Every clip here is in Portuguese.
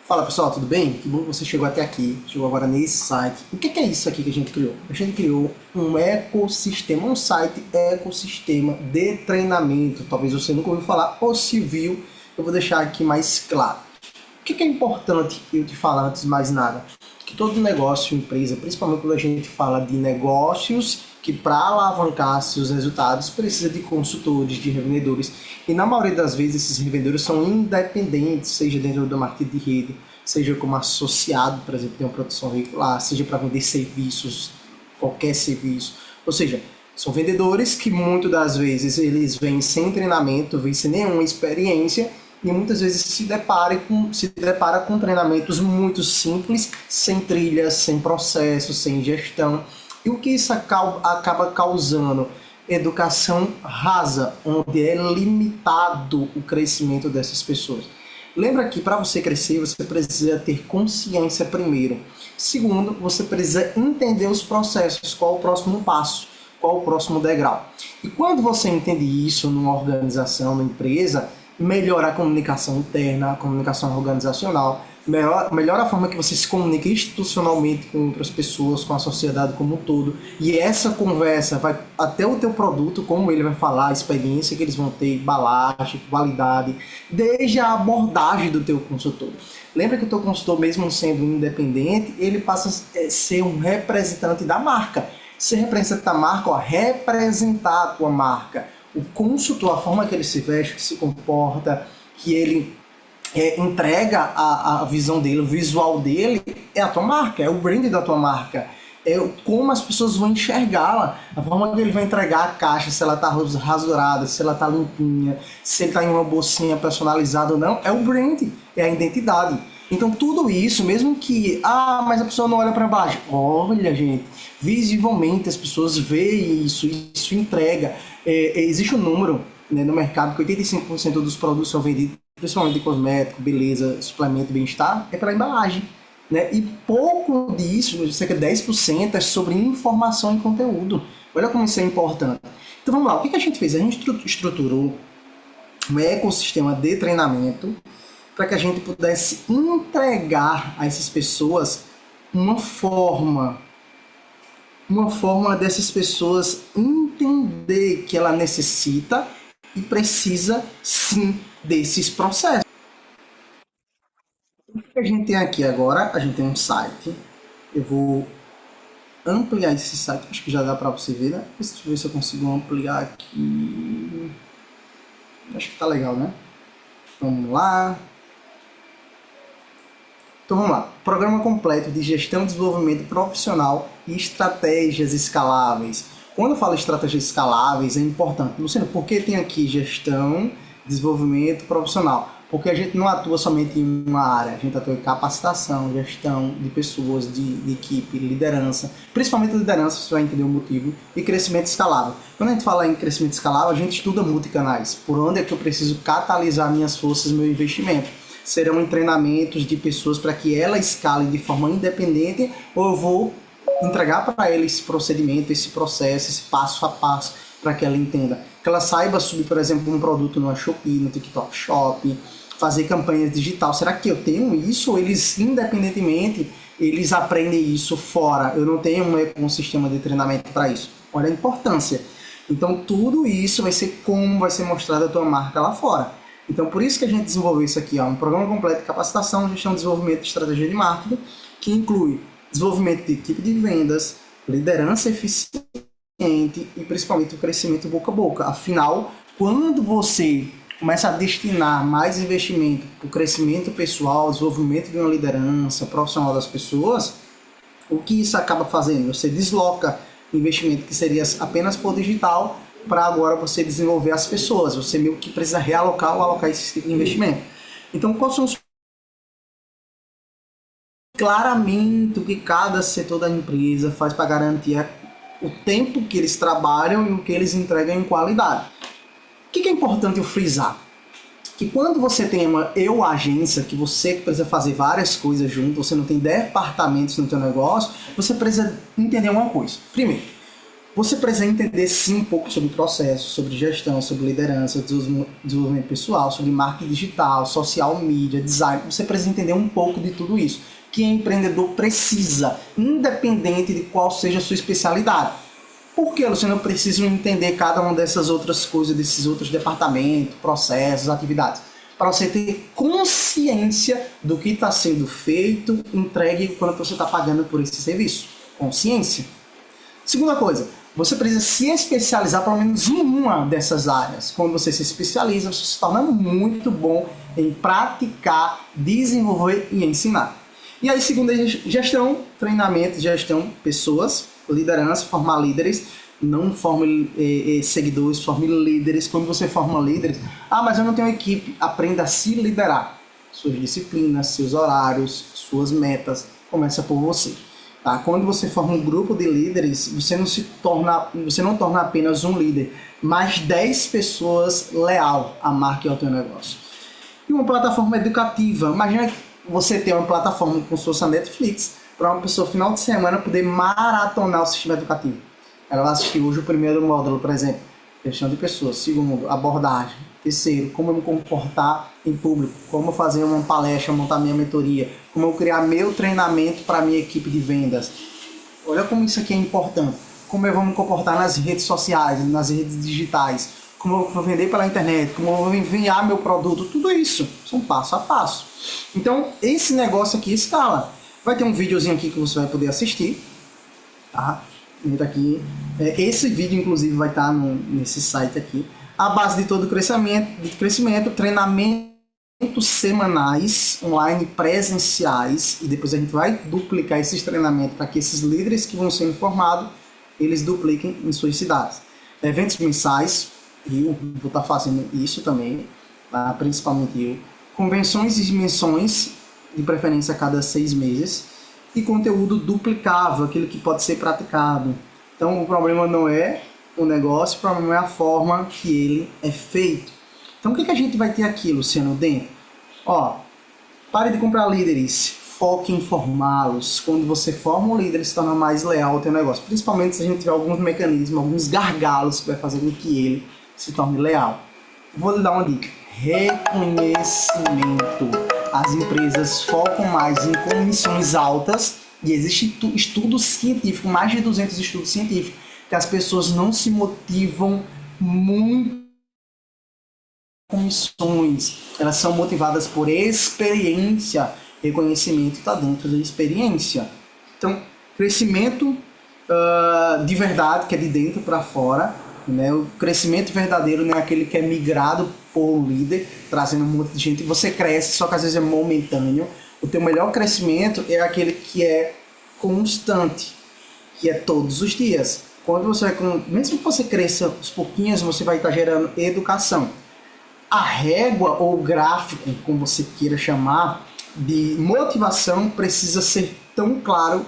Fala pessoal, tudo bem? Que bom que você chegou até aqui, chegou agora nesse site. O que é isso aqui que a gente criou? A gente criou um ecossistema, um site ecossistema de treinamento. Talvez você nunca ouviu falar, ou se viu, eu vou deixar aqui mais claro. O que é importante eu te falar antes de mais nada? Que todo negócio, empresa, principalmente quando a gente fala de negócios, que para alavancar seus resultados precisa de consultores, de revendedores. E na maioria das vezes esses revendedores são independentes, seja dentro do marketing de rede, seja como associado, por exemplo, de uma produção veicular, seja para vender serviços, qualquer serviço. Ou seja, são vendedores que muitas das vezes eles vêm sem treinamento, vêm sem nenhuma experiência e muitas vezes se depara com treinamentos muito simples, sem trilhas, sem processos, sem gestão. E o que isso acaba causando? Educação rasa, onde é limitado o crescimento dessas pessoas. Lembra que para você crescer, você precisa ter consciência primeiro. Segundo, você precisa entender os processos, qual o próximo passo, qual o próximo degrau. E quando você entende isso numa organização, numa empresa, melhora a comunicação interna, a comunicação organizacional, melhora a forma que você se comunica institucionalmente com outras pessoas, com a sociedade como um todo. E essa conversa vai até o teu produto, como ele vai falar, a experiência que eles vão ter, embalagem, qualidade, desde a abordagem do teu consultor. Lembra que o teu consultor, mesmo sendo independente, ele passa a ser um representante da marca. Ser representante da marca, representar a tua marca. O consultor, a forma que ele se veste, que se comporta, que ele entrega a visão dele, o visual dele, é a tua marca, é o brand da tua marca. É como as pessoas vão enxergá-la, a forma que ele vai entregar a caixa, se ela está rasurada, se ela está limpinha, se ele está em uma bolsinha personalizada ou não, é o brand, é a identidade. Então tudo isso, mesmo que, mas a pessoa não olha para baixo, olha gente, visivelmente as pessoas veem isso entrega. Existe um número, né, no mercado que 85% dos produtos são vendidos, principalmente de cosmético, beleza, suplemento, bem-estar, é pela embalagem. Né? E pouco disso, cerca de 10%, é sobre informação e conteúdo. Olha como isso é importante. Então vamos lá, o que a gente fez? A gente estruturou um ecossistema de treinamento para que a gente pudesse entregar a essas pessoas uma forma dessas pessoas entender que ela necessita e precisa sim desses processos. O que a gente tem aqui agora? A gente tem um site. Eu vou ampliar esse site, acho que já dá para você ver, né? Deixa eu ver se eu consigo ampliar aqui. Acho que tá legal, né? Vamos lá. Então vamos lá. Programa completo de gestão e desenvolvimento profissional e estratégias escaláveis. Quando eu falo estratégias escaláveis, é importante. Luciano, por que tem aqui gestão, desenvolvimento profissional? Porque a gente não atua somente em uma área, a gente atua em capacitação, gestão de pessoas, de equipe, liderança, principalmente liderança, você vai entender o motivo, e crescimento escalável. Quando a gente fala em crescimento escalável, a gente estuda multicanais, por onde é que eu preciso catalisar minhas forças, meu investimento. Serão em treinamentos de pessoas para que ela escale de forma independente, ou eu vou entregar para ela esse procedimento, esse processo, esse passo a passo, para que ela entenda. Que ela saiba subir, por exemplo, um produto no Shopee, no TikTok Shop, fazer campanhas digital. Será que eu tenho isso? Ou eles, independentemente, eles aprendem isso fora? Eu não tenho um ecossistema de treinamento para isso. Olha a importância. Então, tudo isso vai ser como vai ser mostrada a tua marca lá fora. Então, por isso que a gente desenvolveu isso aqui, um programa completo de capacitação, gestão, desenvolvimento de estratégia de marketing, que inclui desenvolvimento de equipe de vendas, liderança eficiente e principalmente o crescimento boca a boca. Afinal, quando você começa a destinar mais investimento para o crescimento pessoal, desenvolvimento de uma liderança profissional das pessoas, o que isso acaba fazendo? Você desloca investimento que seria apenas por digital para agora você desenvolver as pessoas. Você meio que precisa realocar ou alocar esse tipo de investimento. Então, quais são os claramente o que cada setor da empresa faz para garantir o tempo que eles trabalham e o que eles entregam em qualidade? O que é importante eu frisar? Que quando você tem uma agência, que você precisa fazer várias coisas junto, você não tem departamentos no teu negócio, você precisa entender uma coisa. Primeiro, Você precisa entender sim um pouco sobre processo, sobre gestão, sobre liderança, desenvolvimento pessoal, sobre marketing digital, social media, design. Você precisa entender um pouco de tudo isso. Que empreendedor precisa, independente de qual seja a sua especialidade. Por que, Luciano, eu preciso entender cada uma dessas outras coisas, desses outros departamentos, processos, atividades? Para você ter consciência do que está sendo feito, entregue quanto você está pagando por esse serviço. Consciência. Segunda coisa, você precisa se especializar pelo menos em uma dessas áreas. Quando você se especializa, você se torna muito bom em praticar, desenvolver e ensinar. E aí, segunda, gestão, treinamento, gestão, pessoas, liderança, formar líderes. Não forme seguidores, forme líderes. Quando você forma líderes, mas eu não tenho equipe, aprenda a se liderar. Suas disciplinas, seus horários, suas metas, começa por você. Tá? Quando você forma um grupo de líderes, você não torna apenas um líder, mas 10 pessoas leal à marca e ao teu negócio. E uma plataforma educativa. Imagina que você ter uma plataforma como se fosse a Netflix, para uma pessoa, no final de semana, poder maratonar o sistema educativo. Ela vai assistir hoje o primeiro módulo, por exemplo, gestão de pessoas. Segundo, abordagem. Terceiro, como eu me comportar em público. Como fazer uma palestra, montar minha mentoria. Como eu criar meu treinamento para a minha equipe de vendas. Olha como isso aqui é importante. Como eu vou me comportar nas redes sociais, nas redes digitais. Como eu vou vender pela internet. Como eu vou enviar meu produto. Tudo isso são passo a passo. Então, esse negócio aqui escala. Vai ter um videozinho aqui que você vai poder assistir. Tá? Aqui. Esse vídeo, inclusive, vai estar nesse site aqui. A base de todo o crescimento, treinamentos semanais, online, presenciais, e depois a gente vai duplicar esses treinamentos para que esses líderes que vão ser informados, eles dupliquem em suas cidades. Eventos mensais, eu vou estar fazendo isso também, tá? Principalmente eu. Convenções e dimensões, de preferência a cada 6 meses. E conteúdo duplicável, aquele que pode ser praticado. Então o problema não é o negócio, o problema é a forma que ele é feito. Então o que a gente vai ter aqui, Luciano, dentro? Pare de comprar líderes, foque em formá-los. Quando você forma um líder, ele se torna mais leal ao teu negócio. Principalmente se a gente tiver alguns mecanismos, alguns gargalos que vai fazer com que ele se torne leal. Vou lhe dar uma dica. Reconhecimento. As empresas focam mais em comissões altas e existe estudo científico, mais de 200 estudos científicos, que as pessoas não se motivam muito com comissões. Elas são motivadas por experiência. Reconhecimento está dentro da experiência. Então, crescimento de verdade, que é de dentro para fora. Né? O crescimento verdadeiro não é aquele que é migrado por um líder, trazendo um monte de gente. Você cresce, só que às vezes é momentâneo. O teu melhor crescimento é aquele que é constante, que é todos os dias. Quando você mesmo que você cresça aos pouquinhos, você vai estar gerando educação. A régua ou gráfico, como você queira chamar, de motivação precisa ser tão claro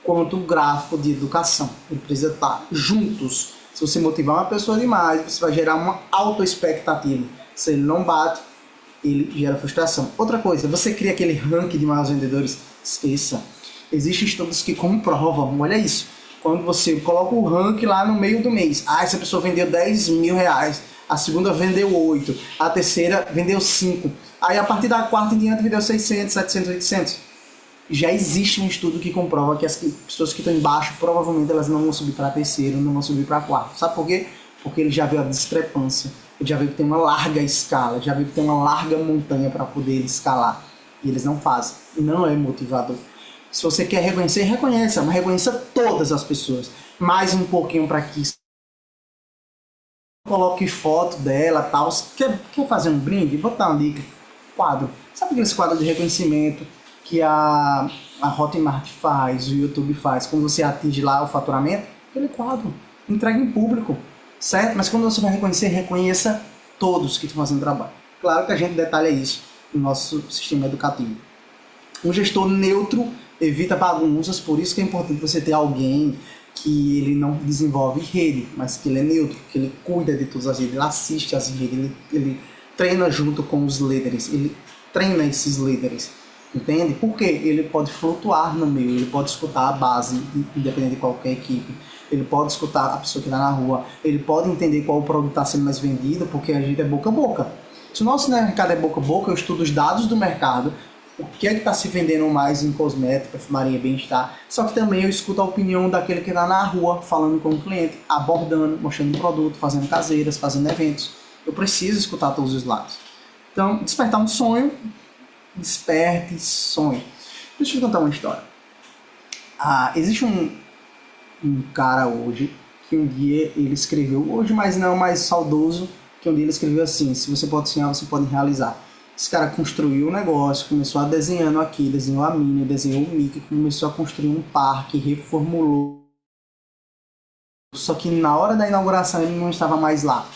quanto o gráfico de educação. Ele precisa estar juntos. Se você motivar uma pessoa demais, você vai gerar uma autoexpectativa. Se ele não bate, ele gera frustração. Outra coisa, você cria aquele ranking de maiores vendedores, esqueça. Existem estudos que comprovam, olha isso. Quando você coloca o ranking lá no meio do mês, essa pessoa vendeu 10 mil reais, a segunda vendeu 8, a terceira vendeu 5, aí a partir da quarta em diante vendeu 600, 700, 800. Já existe um estudo que comprova que as pessoas que estão embaixo, provavelmente elas não vão subir para terceiro, não vão subir para quarto. Sabe por quê? Porque ele já viu a discrepância, ele já viu que tem uma larga escala, já viu que tem uma larga montanha para poder escalar. E eles não fazem. E não é motivador. Se você quer reconhecer, reconheça, mas reconheça todas as pessoas. Mais um pouquinho para que coloque foto dela, tal. Quer fazer um brinde? Vou dar uma dica. Quadro. Sabe aqueles quadros de reconhecimento que a Hotmart faz, o YouTube faz, quando você atinge lá o faturamento? Aquele quadro. Entrega em público, certo? Mas quando você vai reconhecer, reconheça todos que estão fazendo trabalho. Claro que a gente detalha isso no nosso sistema educativo. Um gestor neutro evita bagunças, por isso que é importante você ter alguém que ele não desenvolve rede, mas que ele é neutro, que ele cuida de todas as redes, ele assiste as redes, ele treina junto com os líderes, ele treina esses líderes, entende? Porque ele pode flutuar no meio, ele pode escutar a base, independente de qualquer equipe. ele pode escutar a pessoa que está na rua, ele pode entender qual o produto está sendo mais vendido, porque a gente é boca a boca. Se o nosso mercado é boca a boca, eu estudo os dados do mercado, o que é que está se vendendo mais em cosméticos, perfumaria, bem-estar, só que também eu escuto a opinião daquele que está na rua, falando com o cliente, abordando, mostrando o produto, fazendo caseiras, fazendo eventos. Eu preciso escutar todos os lados. Então, despertar um sonho, desperte sonho. Deixa eu te contar uma história. Existe um cara hoje, que um dia ele escreveu, hoje mais não, mais saudoso, que um dia ele escreveu assim: se você pode sonhar, você pode realizar. Esse cara construiu um negócio, começou a desenhando aqui, desenhou a Minnie, desenhou o Mickey, começou a construir um parque, reformulou. Só que na hora da inauguração ele não estava mais lá.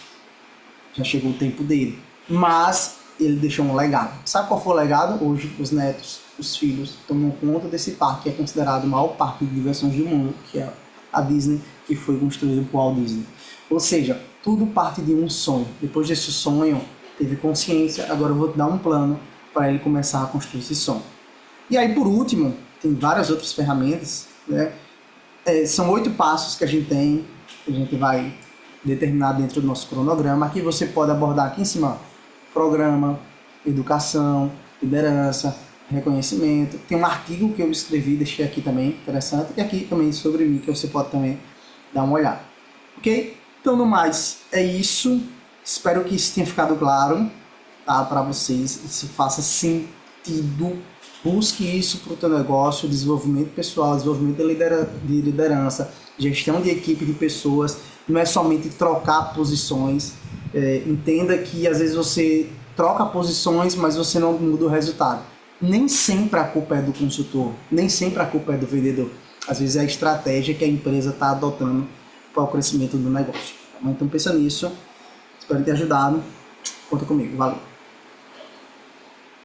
Já chegou o tempo dele. Mas ele deixou um legado. Sabe qual foi o legado? Hoje os netos, os filhos, tomam conta desse parque, que é considerado o maior parque de diversões do mundo, que é a Disney, que foi construído por Walt Disney. Ou seja, tudo parte de um sonho. Depois desse sonho, teve consciência, agora eu vou te dar um plano para ele começar a construir esse sonho. E aí, por último, tem várias outras ferramentas, né? São 8 passos que a gente vai determinar dentro do nosso cronograma. Aqui você pode abordar aqui em cima: programa, educação, liderança, reconhecimento. Tem um artigo que eu escrevi, deixei aqui também, interessante, e aqui também sobre mim, que você pode também dar uma olhada. Ok? Então, no mais, é isso. Espero que isso tenha ficado claro, tá, para vocês. Isso faça sentido. Busque isso para o teu negócio: desenvolvimento pessoal, desenvolvimento de liderança, gestão de equipe de pessoas. Não é somente trocar posições. Entenda que às vezes você troca posições, mas você não muda o resultado. Nem sempre a culpa é do consultor, nem sempre a culpa é do vendedor. Às vezes é a estratégia que a empresa está adotando para o crescimento do negócio. Então pensa nisso. Espero ter ajudado. Conta comigo. Valeu.